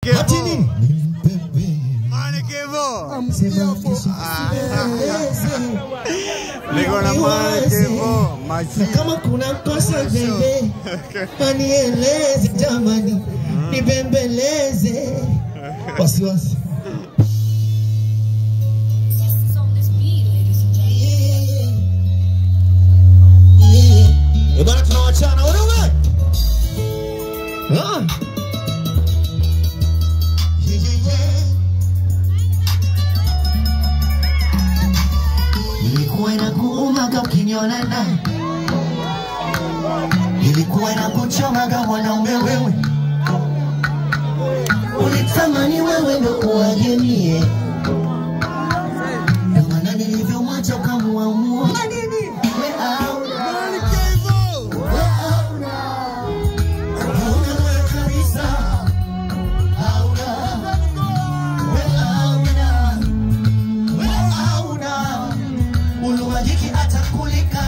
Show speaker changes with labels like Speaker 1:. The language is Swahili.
Speaker 1: Kevo.
Speaker 2: Mane Kevo.
Speaker 1: Niko na Mane Kevo.
Speaker 3: Kama kuna kosa bebe, anieleze jamani, nibembeleze. Wasiwasi. Ebana tunawachana wewe. Ilikuwa inakuumaga ukiniona naye, ilikuwa inakuchomaga mwanaume wewe, ulitamani wewe ndo uwagemie, ndo maana nilivyomwacha ukamuamua. Uluwajiki atakulika